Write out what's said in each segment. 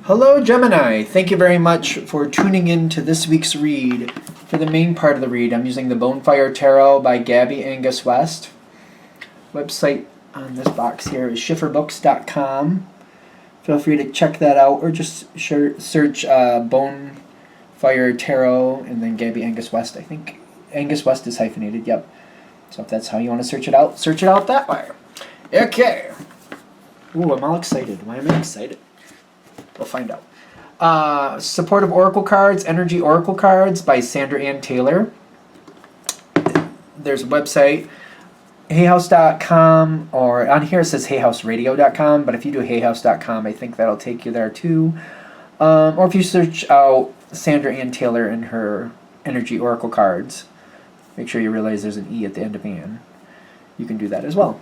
Hello, Gemini. Thank you very much for tuning in to this week's read. For the main part of the read, I'm using the Bonefire Tarot by Gabby Angus West. Website on this box here is schifferbooks.com. Feel free to check that out, or just search Bonefire Tarot and then Gabby Angus West. I think Angus West is hyphenated, yep. So if that's how you want to search it out that way. Okay. Ooh, I'm all excited. Why am I excited? We'll find out. Supportive Oracle Cards, Energy Oracle Cards by Sandra Ann Taylor. There's a website, hayhouse.com, or on here it says hayhouseradio.com, but if you do hayhouse.com, I think that'll take you there too. Or if you search out Sandra Ann Taylor and her Energy Oracle Cards, make sure you realize there's an E at the end of Ann. You can do that as well.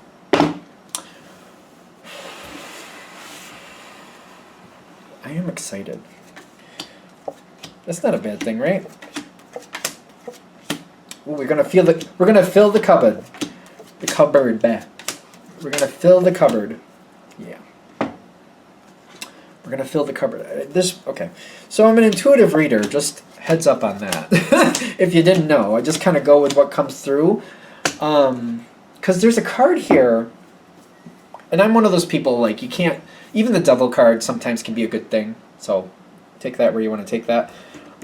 I am excited. That's not a bad thing, right? Ooh, we're gonna fill the cupboard. The cupboard back. We're gonna fill the cupboard. Yeah. We're gonna fill the cupboard. Okay. So I'm an intuitive reader, just heads up on that. If you didn't know, I just kind of go with what comes through. Because there's a card here, and I'm one of those people, like, you can't, even the devil card sometimes can be a good thing, so take that where you want to take that.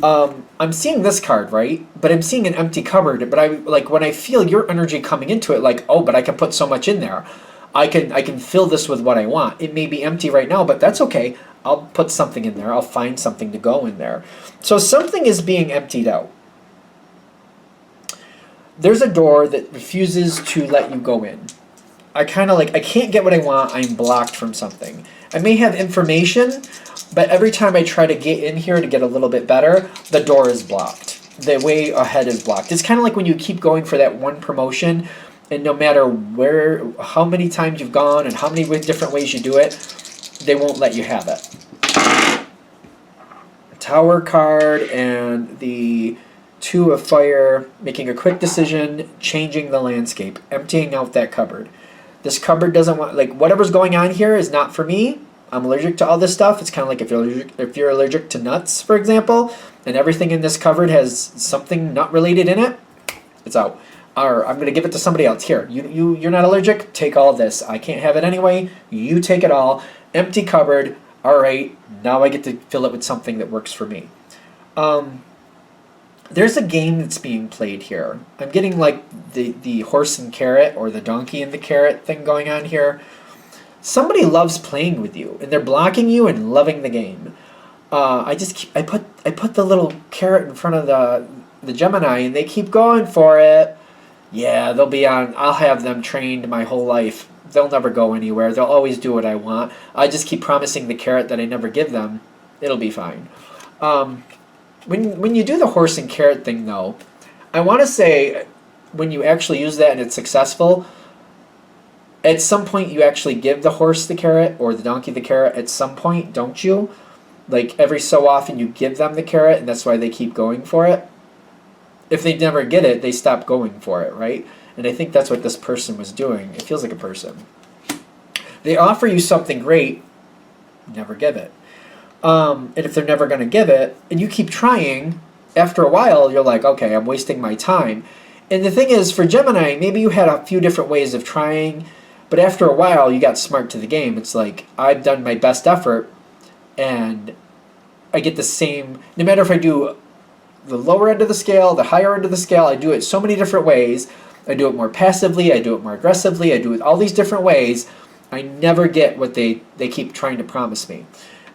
I'm seeing this card, right? But I'm seeing an empty cupboard, but when I feel your energy coming into it, like, oh, but I can put so much in there. I can fill this with what I want. It may be empty right now, but that's okay. I'll put something in there. I'll find something to go in there. So something is being emptied out. There's a door that refuses to let you go in. I can't get what I want. I'm blocked from something. I may have information, but every time I try to get in here to get a little bit better, the door is blocked. The way ahead is blocked. It's kind of like when you keep going for that one promotion, and no matter how many times you've gone and how many different ways you do it, they won't let you have it. Tower card and the Two of Fire, making a quick decision, changing the landscape, emptying out that cupboard. This cupboard doesn't want, like, whatever's going on here is not for me. I'm allergic to all this stuff. It's kind of like if you're allergic to nuts, for example, and everything in this cupboard has something nut related in it, it's out. Or I'm going to give it to somebody else. Here, you're not allergic? Take all this. I can't have it anyway. You take it all. Empty cupboard. All right, now I get to fill it with something that works for me. There's a game that's being played here. I'm getting like the horse and carrot, or the donkey and the carrot thing going on here. Somebody loves playing with you, and they're blocking you and loving the game. I put the little carrot in front of the Gemini, and they keep going for it. Yeah, they'll be on. I'll have them trained my whole life. They'll never go anywhere. They'll always do what I want. I just keep promising the carrot that I never give them. It'll be fine. When you do the horse and carrot thing, though, I want to say when you actually use that and it's successful, at some point you actually give the horse the carrot or the donkey the carrot at some point, don't you? Like every so often you give them the carrot, and that's why they keep going for it. If they never get it, they stop going for it, right? And I think that's what this person was doing. It feels like a person. They offer you something great, never give it. And if they're never going to give it, and you keep trying, after a while, you're like, okay, I'm wasting my time. And the thing is, for Gemini, maybe you had a few different ways of trying, but after a while, you got smart to the game. It's like, I've done my best effort, and I get the same, no matter if I do the lower end of the scale, the higher end of the scale, I do it so many different ways. I do it more passively, I do it more aggressively, I do it all these different ways. I never get what they keep trying to promise me.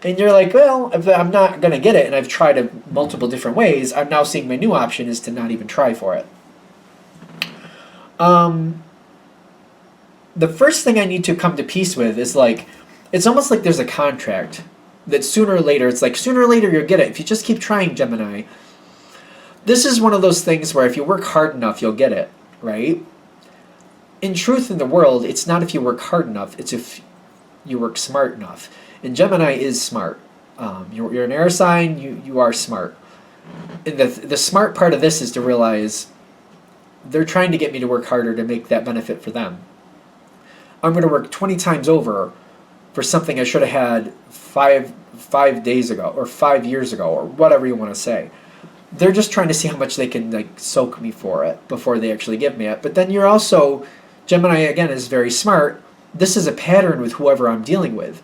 And you're like, well, if I'm not going to get it, and I've tried it multiple different ways, I'm now seeing my new option is to not even try for it. The first thing I need to come to peace with is, like, it's almost like there's a contract that sooner or later, it's like sooner or later you'll get it. If you just keep trying, Gemini, this is one of those things where if you work hard enough, you'll get it, right? In truth, in the world, it's not if you work hard enough, it's if you work smart enough. And Gemini is smart. You're an air sign, you are smart. And the smart part of this is to realize they're trying to get me to work harder to make that benefit for them. I'm going to work 20 times over for something I should have had five days ago or 5 years ago or whatever you want to say. They're just trying to see how much they can like soak me for it before they actually give me it. But then you're also, Gemini again is very smart. This is a pattern with whoever I'm dealing with.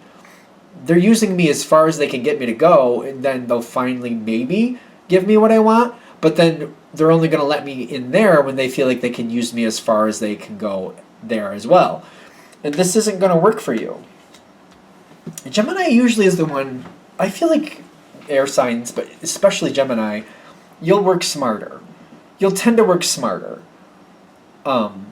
They're using me as far as they can get me to go, and then they'll finally maybe give me what I want, but then they're only going to let me in there when they feel like they can use me as far as they can go there as well. And this isn't going to work for you. Gemini usually is the one, I feel like air signs, but especially Gemini, you'll work smarter. You'll tend to work smarter. And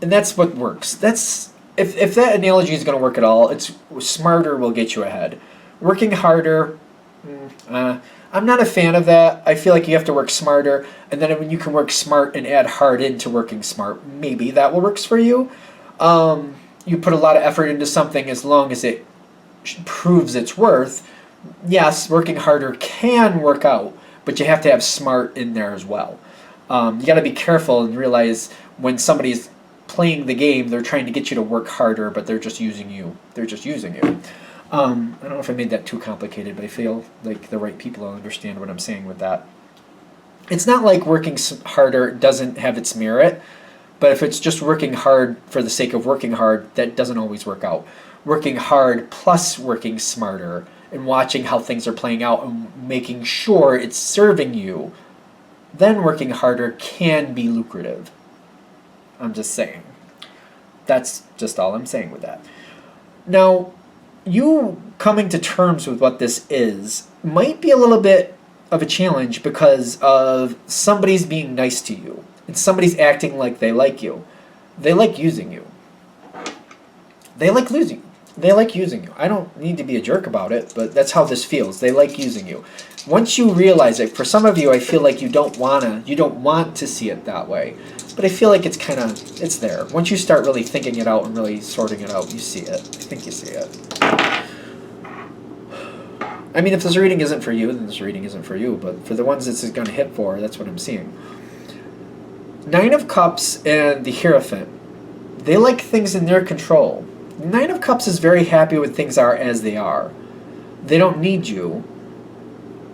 that's what works. That's if that analogy is going to work at all, it's smarter will get you ahead. Working harder, I'm not a fan of that. I feel like you have to work smarter, and then when you can work smart and add hard into working smart, maybe that will work for you. You put a lot of effort into something as long as it proves its worth. Yes, working harder can work out, but you have to have smart in there as well. You got to be careful and realize when somebody's playing the game, they're trying to get you to work harder, but they're just using you. They're just using you. I don't know if I made that too complicated, but I feel like the right people will understand what I'm saying with that. It's not like working harder doesn't have its merit, but if it's just working hard for the sake of working hard, that doesn't always work out. Working hard plus working smarter and watching how things are playing out and making sure it's serving you, then working harder can be lucrative. I'm just saying. That's just all I'm saying with that. Now, you coming to terms with what this is might be a little bit of a challenge because of somebody's being nice to you and somebody's acting like they like you. They like using you. They like losing you. They like using you. I don't need to be a jerk about it, but that's how this feels. They like using you. Once you realize it, for some of you, I feel like you don't want to see it that way. But I feel like it's there. Once you start really thinking it out and really sorting it out, you see it. I think you see it. I mean, if this reading isn't for you, then this reading isn't for you. But for the ones this is going to hit for, that's what I'm seeing. Nine of Cups and the Hierophant. They like things in their control. Nine of Cups is very happy when things are as they are. They don't need you.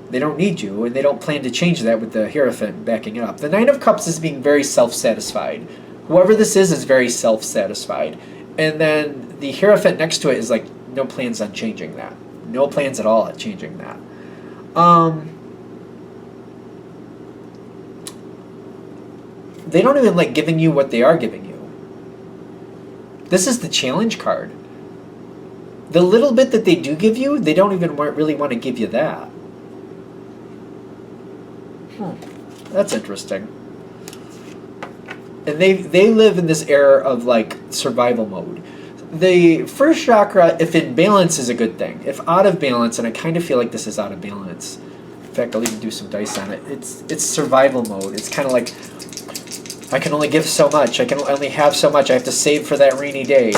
They don't need you, and they don't plan to change that with the Hierophant backing it up. The Nine of Cups is being very self-satisfied. Whoever this is very self-satisfied. And then the Hierophant next to it is like, no plans on changing that. No plans at all at changing that. They don't even like giving you what they are giving you. This is the challenge card. The little bit that they do give you, they don't even really want to give you that. That's interesting. And they live in this era of like survival mode. The first chakra, if in balance, is a good thing. If out of balance, and I kind of feel like this is out of balance. In fact, I'll even do some dice on it. It's survival mode. It's kind of like, I can only give so much. I can only have so much. I have to save for that rainy day.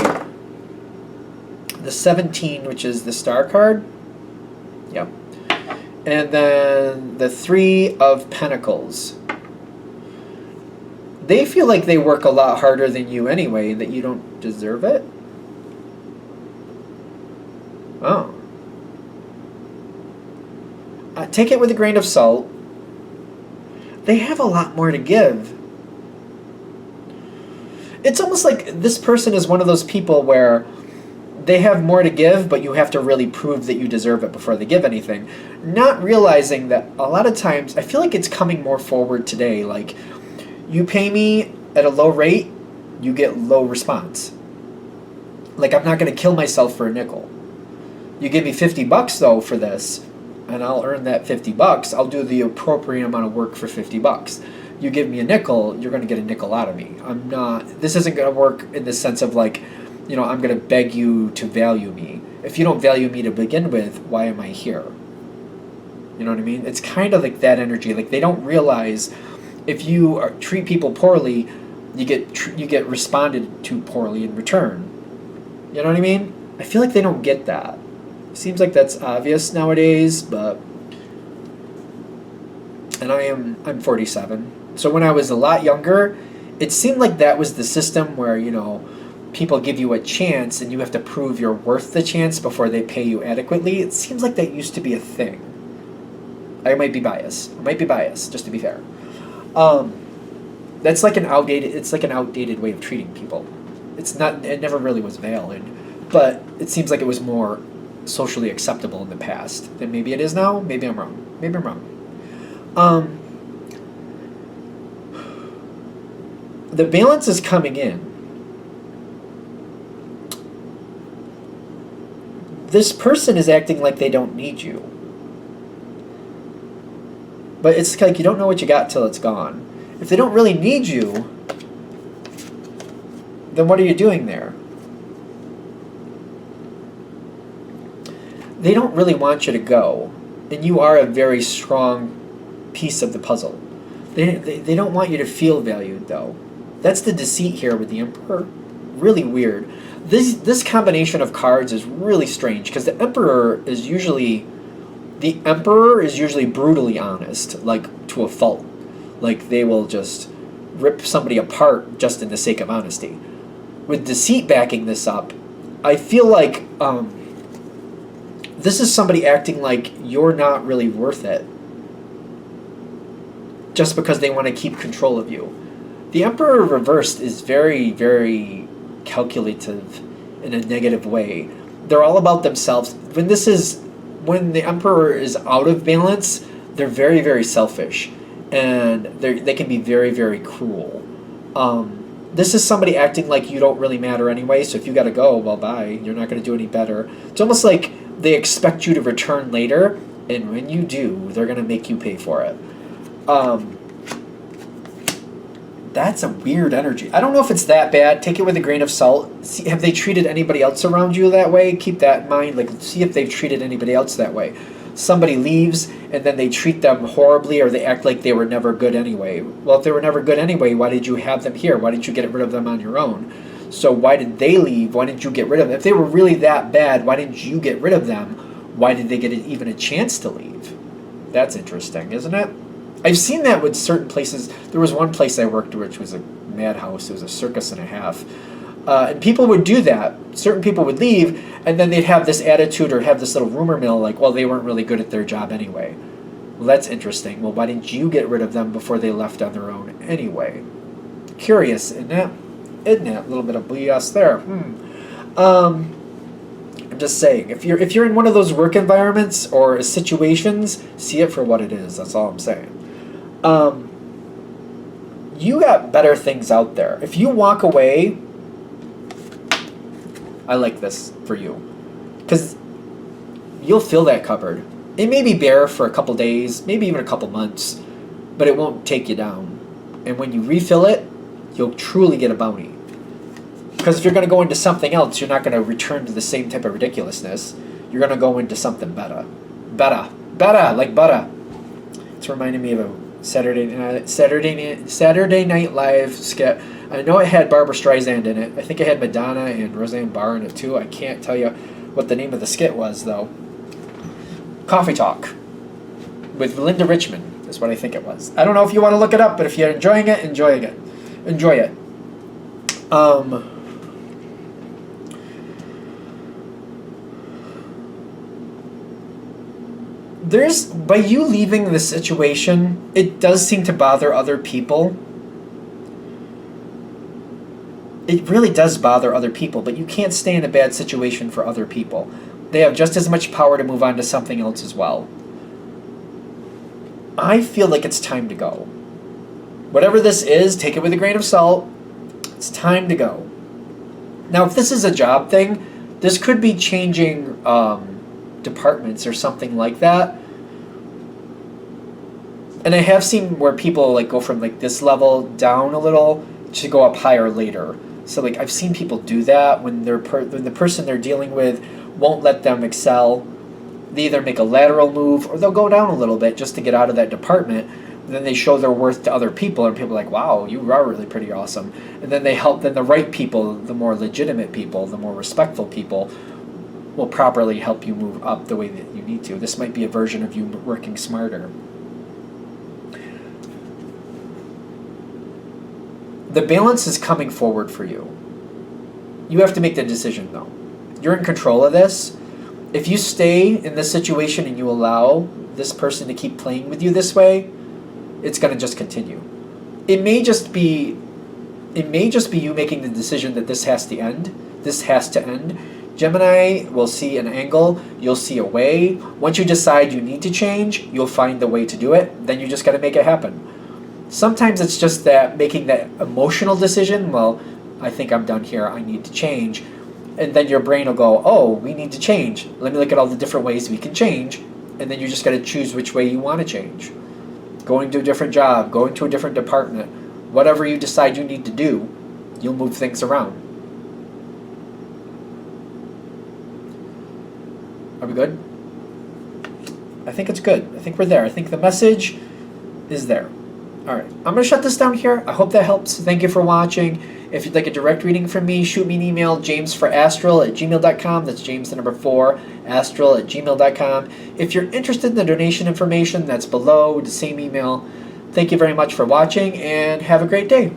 The 17, which is the star card. Yep. And then the 3 of Pentacles. They feel like they work a lot harder than you anyway, and that you don't deserve it. Oh. Take it with a grain of salt. They have a lot more to give. It's almost like this person is one of those people where they have more to give, but you have to really prove that you deserve it before they give anything. Not realizing that a lot of times, I feel like it's coming more forward today. Like, you pay me at a low rate, you get low response. Like, I'm not going to kill myself for a nickel. You give me $50 though for this, and I'll earn that $50. I'll do the appropriate amount of work for $50. You give me a nickel, you're going to get a nickel out of me. This isn't going to work in the sense of like, you know, I'm going to beg you to value me. If you don't value me to begin with, why am I here? You know what I mean? It's kind of like that energy. Like, they don't realize if you treat people poorly, you get responded to poorly in return. You know what I mean? I feel like they don't get that. Seems like that's obvious nowadays, but... And I'm 47. So when I was a lot younger, it seemed like that was the system where, you know, people give you a chance and you have to prove you're worth the chance before they pay you adequately. It seems like that used to be a thing. I might be biased, just to be fair. That's like an outdated way of treating people. It never really was valid, but it seems like it was more socially acceptable in the past than maybe it is now. Maybe I'm wrong. The balance is coming in. This person is acting like they don't need you. But it's like you don't know what you got till it's gone. If they don't really need you, then what are you doing there? They don't really want you to go, and you are a very strong piece of the puzzle. They don't want you to feel valued, though. That's the deceit here with the Emperor. Really weird. This combination of cards is really strange, because the Emperor is usually brutally honest, like to a fault. Like they will just rip somebody apart just in the sake of honesty. With deceit backing this up, I feel like this is somebody acting like you're not really worth it just because they want to keep control of you. The Emperor reversed is very, very calculative in a negative way. They're all about themselves. When the Emperor is out of balance, they're very, very selfish, and they can be very, very cruel. This is somebody acting like you don't really matter anyway, so if you gotta go, well, bye. You're not gonna do any better. It's almost like they expect you to return later, and when you do, they're gonna make you pay for it. That's a weird energy. I don't know if it's that bad. Take it with a grain of salt. See, have they treated anybody else around you that way? Keep that in mind. Like, see if they've treated anybody else that way. Somebody leaves, and then they treat them horribly, or they act like they were never good anyway. Well, if they were never good anyway, why did you have them here? Why didn't you get rid of them on your own? So why did they leave? Why didn't you get rid of them? If they were really that bad, why didn't you get rid of them? Why did they get even a chance to leave? That's interesting, isn't it? I've seen that with certain places. There was one place I worked which was a madhouse. It was a circus and a half. And people would do that. Certain people would leave, and then they'd have this attitude or have this little rumor mill like, well, they weren't really good at their job anyway. Well, that's interesting. Well, why didn't you get rid of them before they left on their own anyway? Curious, isn't it? Isn't it? A little bit of BS there. I'm just saying, if you're in one of those work environments or situations, see it for what it is. That's all I'm saying. You got better things out there. If you walk away, I like this for you, because you'll fill that cupboard. It may be bare for a couple days, maybe even a couple months, but it won't take you down. And when you refill it, you'll truly get a bounty. Because if you're going to go into something else, you're not going to return to the same type of ridiculousness. You're going to go into something better. Better, like butter. It's reminding me of a Saturday Night Live skit. I know it had Barbara Streisand in it. I think it had Madonna and Roseanne Barr in it too. I can't tell you what the name of the skit was, though. Coffee Talk with Linda Richmond is what I think it was. I don't know if you want to look it up, but if you're enjoying it, enjoy it. By you leaving the situation, it does seem to bother other people. It really does bother other people, but you can't stay in a bad situation for other people. They have just as much power to move on to something else as well. I feel like it's time to go. Whatever this is, take it with a grain of salt. It's time to go. Now, if this is a job thing, this could be changing departments or something like that. And I have seen where people like go from like this level down a little to go up higher later. So like I've seen people do that when when the person they're dealing with won't let them excel. They either make a lateral move or they'll go down a little bit just to get out of that department. And then they show their worth to other people, and people are like, wow, you are really pretty awesome. And then they help. Then the right people, the more legitimate people, the more respectful people, will properly help you move up the way that you need to. This might be a version of you working smarter. The balance is coming forward for you. You have to make the decision, though. You're in control of this. If you stay in this situation and you allow this person to keep playing with you this way, it's going to just continue. It may just be you making the decision that this has to end. This has to end. Gemini will see an angle, you'll see a way. Once you decide you need to change, you'll find the way to do it. Then you just got to make it happen. Sometimes it's just that making that emotional decision, well, I think I'm done here, I need to change. And then your brain will go, oh, we need to change. Let me look at all the different ways we can change. And then you just got to choose which way you want to change. Going to a different job, going to a different department, whatever you decide you need to do, you'll move things around. Are we good? I think it's good. I think we're there. I think the message is there. All right. I'm going to shut this down here. I hope that helps. Thank you for watching. If you'd like a direct reading from me, shoot me an email, jamesforastral@gmail.com. That's James the number 4, astral@gmail.com. If you're interested in the donation information, that's below the same email. Thank you very much for watching, and have a great day.